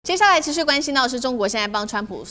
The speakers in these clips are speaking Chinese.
接下來持續關心到的是中國現在幫川普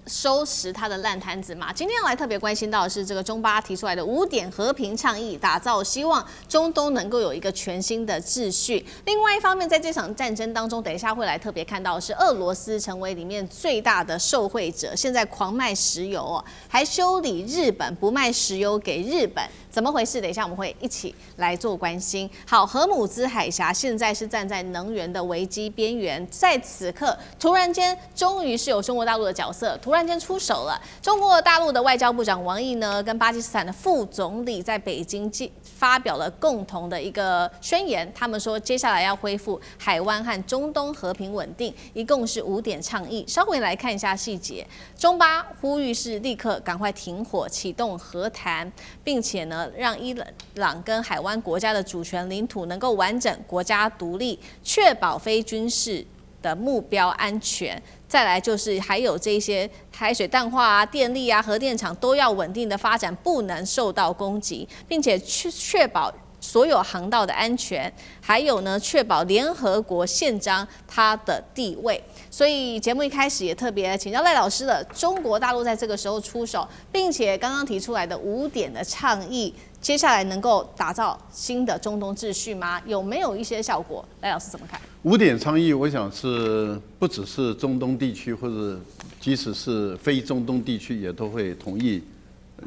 收拾他的爛攤子嘛？今天要來特別關心到的是這個中巴提出來的5點和平倡議，打造希望中東能夠有一個全新的秩序。另外一方面，在這場戰爭當中，等一下會來特別看到的是俄羅斯成為裡面最大的受惠者，現在狂賣石油哦，還修理日本不賣石油給日本。怎麼回事？等一下我們會一起來做關心。好，荷姆茲海峽現在是站在能源的危機邊緣，在此刻突然間，終於是有中國大陸的角色突然間出手了。中國大陸的外交部長王毅呢，跟巴基斯坦的副總理在北京發表了共同的一個宣言，他們說接下來要恢復海灣和中東和平穩定，一共是5點倡議。稍微來看一下細節，中巴呼籲是立刻趕快停火，啟動和談，並且呢，讓伊朗跟海灣國家的主權領土能夠完整、國家獨立，確保非軍事的目標安全。再來就是還有這些海水淡化啊、電力啊、核電廠都要穩定的發展，不能受到攻擊，並且確保所有航道的安全，還有呢，確保聯合國憲章它的地位。所以節目一開始也特別請教賴老師了，中國大陸在這個時候出手，並且剛剛提出來的5點的倡議，接下來能夠打造新的中東秩序嗎？有沒有一些效果？賴老師怎麼看？5點倡議，我想是不只是中東地區，或者即使是非中東地區也都会同意，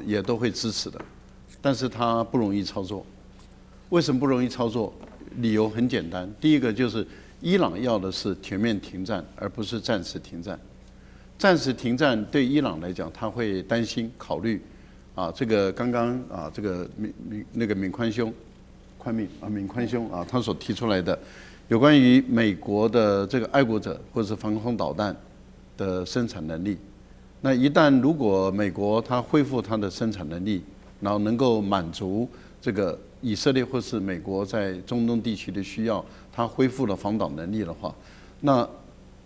也都会支持的。但是它不容易操作。为什么不容易操作？理由很简单，第一個就是伊朗要的是全面停戰，而不是暫時停戰。暫時停戰對伊朗來講，他會擔心考慮啊，這個剛剛啊，這個敏寬兄他所提出來的有關於美國的這個愛國者或者是防空導彈的生產能力。那一旦如果美國它恢復它的生產能力，然後能夠滿足這個以色列或是美國在中東地區的需要，它恢復了防導能力的話，那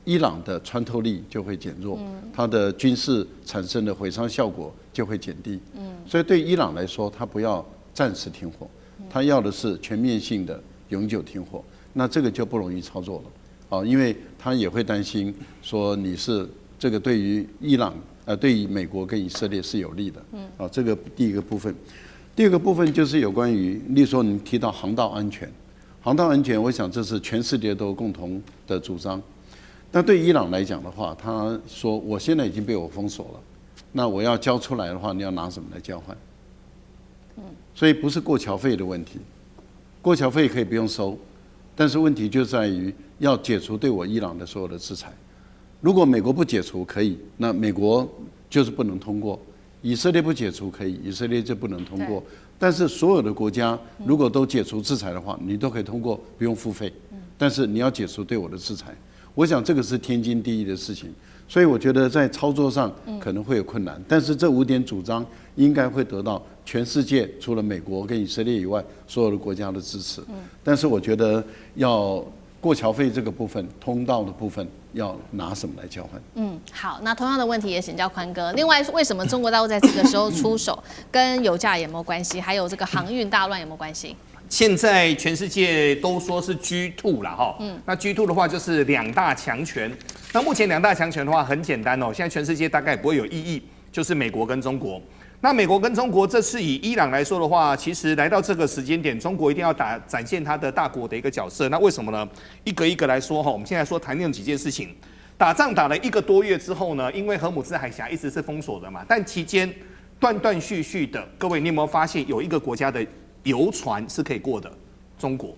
伊朗的穿透力就會減弱，它的軍事產生的毀傷效果就會減低。所以對伊朗來說，它不要暫時停火，它要的是全面性的永久停火。那這個就不容易操作了啊，因為他也會擔心說你是這個對於伊朗對於美國跟以色列是有利的啊，這個第一個部分。第二個部分就是有關於，例如說你提到航道安全，航道安全，我想這是全世界都共同的主張。那對伊朗來講的話，他說我現在已經被我封鎖了，那我要交出來的話，你要拿什麼來交換？所以不是過橋費的問題，過橋費可以不用收，但是問題就在於要解除對我伊朗的所有的制裁。如果美國不解除可以，那美國就是不能通過。以色列不解除可以，以色列就不能通過。但是所有的國家如果都解除制裁的話，你都可以通過，不用付費。但是你要解除對我的制裁，我想這個是天經地義的事情。所以我覺得在操作上可能會有困難，但是這5點主張應該會得到全世界除了美國跟以色列以外所有的國家的支持。但是我覺得要過橋費這個部分，通道的部分要拿什麼來交換？好，那同樣的問題也請教寬哥。另外，為什麼中國大陸在這個時候出手，跟油價有沒有關係？還有這個航運大亂有沒有關係？現在全世界都說是 G2 啦哈，那 G2 的話就是2大強權。那目前2大強權的話很簡單哦，現在全世界大概不會有異議，就是美國跟中國。那美國跟中國這次以伊朗來說的話，其實來到這個時間點，中國一定要展現它的大國的一個角色。那為什麼呢？一個一個來說哈，我們現在說談那幾件事情。打仗打了1個多月之後呢，因為荷姆茲海峽一直是封鎖的嘛，但期間斷斷續續的，各位你有沒有發現有一個國家的油船是可以過的？中國。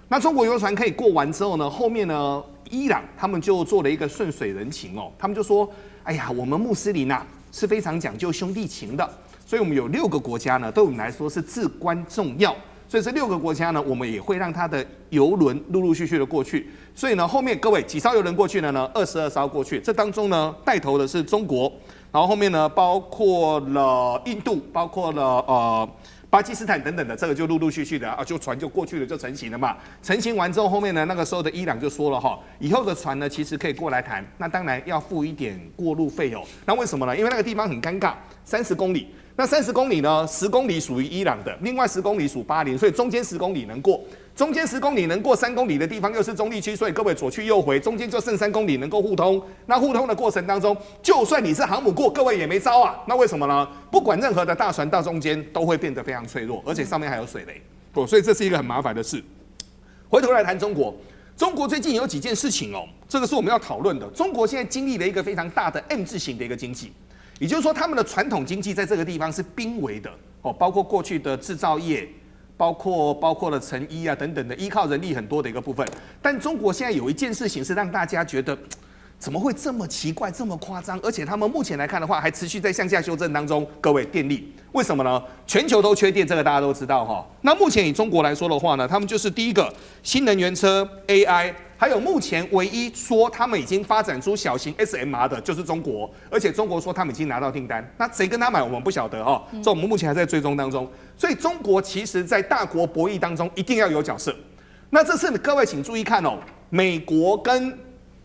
那中國油船可以過完之後呢，後面呢，伊朗他們就做了一個順水人情哦，他們就說，哎呀，我們穆斯林啊是非常講究兄弟情的，所以我們有6個國家呢，對我們來說是至關重要。所以這6個國家呢，我們也會讓它的油輪陸陸續續的過去。所以呢，後面各位幾艘油輪過去了呢？22艘過去。這當中呢，帶頭的是中國，然後後面呢，包括了印度，包括了巴基斯坦等等的，這個就陸陸續續的啊，就船就過去了，就成型了嘛。成型完之後，後面呢，那個時候的伊朗就說了哈，以後的船呢，其實可以過來談，那當然要付一點過路費哦。那為什麼呢？因為那個地方很尷尬，30公里。那30公里呢？10公里屬於伊朗的，另外10公里屬巴林，所以中間10公里能過。中間10公里能過3公里的地方又是中立區，所以各位左去右回，中間就剩3公里能夠互通。那互通的過程當中，就算你是航母過，各位也沒招啊。那為什麼呢？不管任何的大船到中間都會變得非常脆弱，而且上面還有水雷，所以這是一個很麻煩的事。回頭來談中國，中國最近有幾件事情哦，這個是我們要討論的。中國現在經歷了一個非常大的 M 字型的一個經濟，也就是說他們的傳統經濟在這個地方是瀕危的哦，包括過去的製造業。包括了成衣啊等等的，依靠人力很多的一個部分。但中國現在有一件事情是讓大家覺得，怎麼會這麼奇怪、這麼誇張？而且他們目前來看的話，還持續在向下修正當中。各位，電力為什麼呢？全球都缺電，這個大家都知道哈。那目前以中國來說的話呢，他們就是第一個新能源車、AI。還有目前唯一說他們已經發展出小型 SMR 的就是中國，而且中國說他們已經拿到訂單，那誰跟他買我們不曉得哈，這我們目前還在追蹤當中。所以中國其實在大國博弈當中一定要有角色。那這次各位請注意看哦，美國跟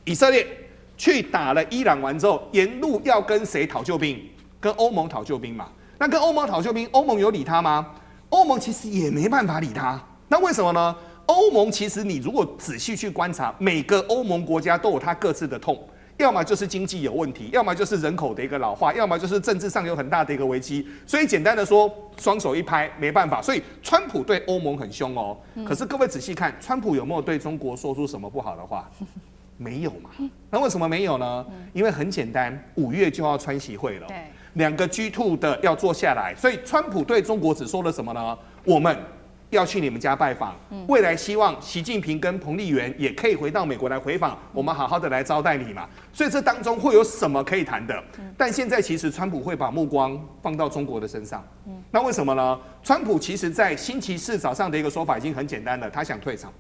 以色列去打了伊朗完之後，沿路要跟誰討救兵？跟歐盟討救兵嘛。那跟歐盟討救兵，歐盟有理他嗎？歐盟其實也沒辦法理他。那為什麼呢？歐盟其實，你如果仔細去觀察，每個歐盟國家都有它各自的痛，要麼就是經濟有問題，要麼就是人口的一個老化，要麼就是政治上有很大的一個危機。所以簡單的說，雙手一拍，沒辦法。所以川普對歐盟很兇哦。可是各位仔細看，川普有沒有對中國說出什麼不好的話？沒有嘛。那為什麼沒有呢？因為很簡單，5月就要川習會了，2個 G2 的要坐下來，所以川普對中國只說了什麼呢？我們要去你們家拜訪，未來希望習近平跟彭麗媛也可以回到美國來回訪，我們好好的來招待你嘛。所以這當中會有什麼可以談的？但現在其實川普會把目光放到中國的身上。那為什麼呢？川普其實在星期四早上的一個說法已經很簡單了，他想退場。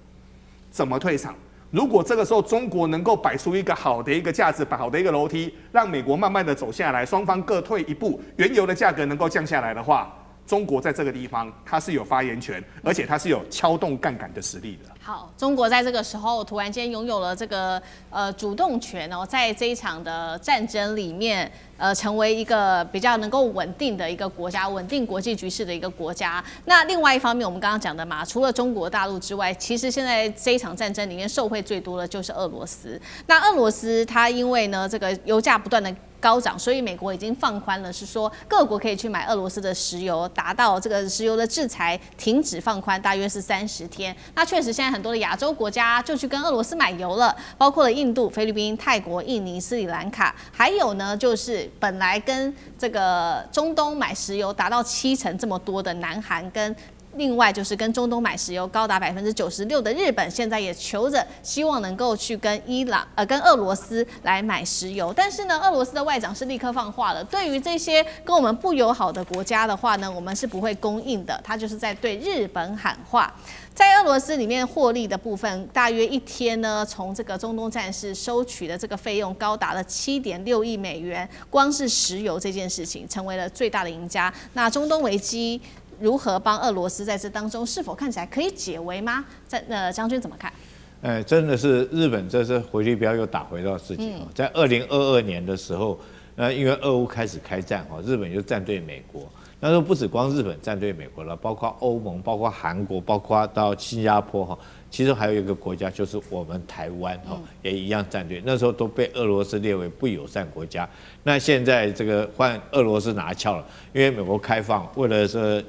怎麼退場？如果這個時候中國能夠擺出一個好的一個架子，好的一個樓梯，讓美國慢慢的走下來，雙方各退一步，原油的價格能夠降下來的話，中國在這個地方，它是有發言權，而且它是有撬動槓桿的實力的。好，中國在這個時候突然間擁有了這個主動權哦，在這一場的戰爭裡面，成為一個比較能夠穩定的一個國家，穩定國際局勢的一個國家。那另外一方面，我們剛剛講的嘛，除了中國大陸之外，其實現在這一場戰爭裡面受惠最多的就是俄羅斯。那俄羅斯它因為呢這個油價不斷的高漲，所以美國已經放寬了，是說各國可以去買俄羅斯的石油，達到這個石油的制裁停止放寬，大約是30天。那確實現在很多的亞洲國家就去跟俄羅斯買油了，包括了印度、菲律賓、泰國、印尼、斯里蘭卡，還有呢就是本來跟這個中東買石油達到70%這麼多的南韓跟。另外就是跟中東買石油高達96%的日本，現在也求着希望能夠去跟跟俄羅斯來買石油。但是呢，俄羅斯的外長是立刻放話了，對於這些跟我們不友好的國家的話呢，我們是不會供應的。他就是在對日本喊話。在俄羅斯裡面獲利的部分，大約一天呢，從這個中東戰事收取的這個費用高達了7.6億美元，光是石油這件事情成為了最大的贏家。那中東危機如何幫俄羅斯在這當中是否看起來可以解圍嗎？將軍怎麼看？真的是日本這次回力鏢又打回到自己。在2022年的時候，因為俄烏開始開戰，日本就站隊美國。那時候不止光日本站隊美國了，包括歐盟、包括韓國、包括到新加坡其實還有一個國家就是我們台灣也一樣站隊。那時候都被俄羅斯列為不友善國家。那現在這個換俄羅斯拿翹了，因為美國開放，為了說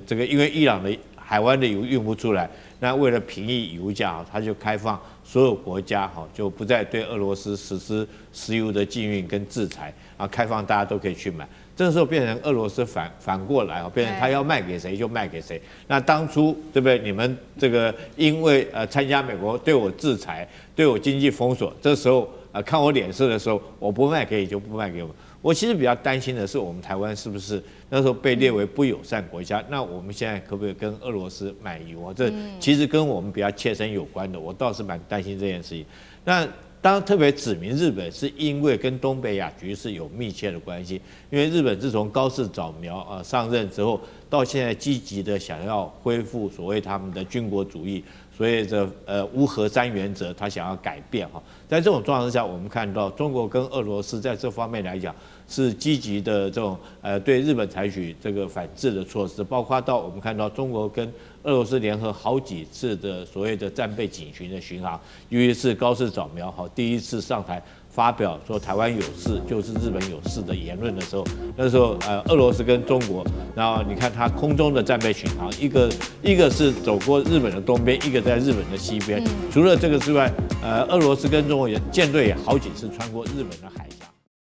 這個因為伊朗的海灣的油運不出來，那為了平抑油價，他就開放所有國家就不再對俄羅斯實施石油的禁運跟制裁，然後開放大家都可以去買。這個時候變成俄羅斯反過來變成他要賣給誰就賣給誰。那當初對不對？你們這個因為參加美國對我制裁，對我經濟封鎖，這時候看我臉色的時候，我不賣給你就不賣給我。我其實比較擔心的是，我們台灣是不是那時候被列為不友善國家？那我們現在可不可以跟俄羅斯買油？這其實跟我們比較切身有關的，我倒是蠻擔心這件事情。那當然特別指明日本，是因為跟東北亞局勢有密切的關係。因為日本自從高市早苗上任之後，到現在積極的想要恢復所謂他們的軍國主義，所謂的無核三原則，他想要改變哈。在這種狀況之下，我們看到中國跟俄羅斯在這方面來講是積極的這種對日本採取這個反制的措施，包括到我們看到中國跟俄羅斯聯合好幾次的所謂的戰備警巡的巡航，尤其是高市早苗第一次上台發表說台灣有事就是日本有事的言論的時候，那時候俄羅斯跟中國，然後你看它空中的戰備巡航，一個是走過日本的東邊，一個在日本的西邊。除了這個之外，俄羅斯跟中國舰隊也好幾次穿過日本的海。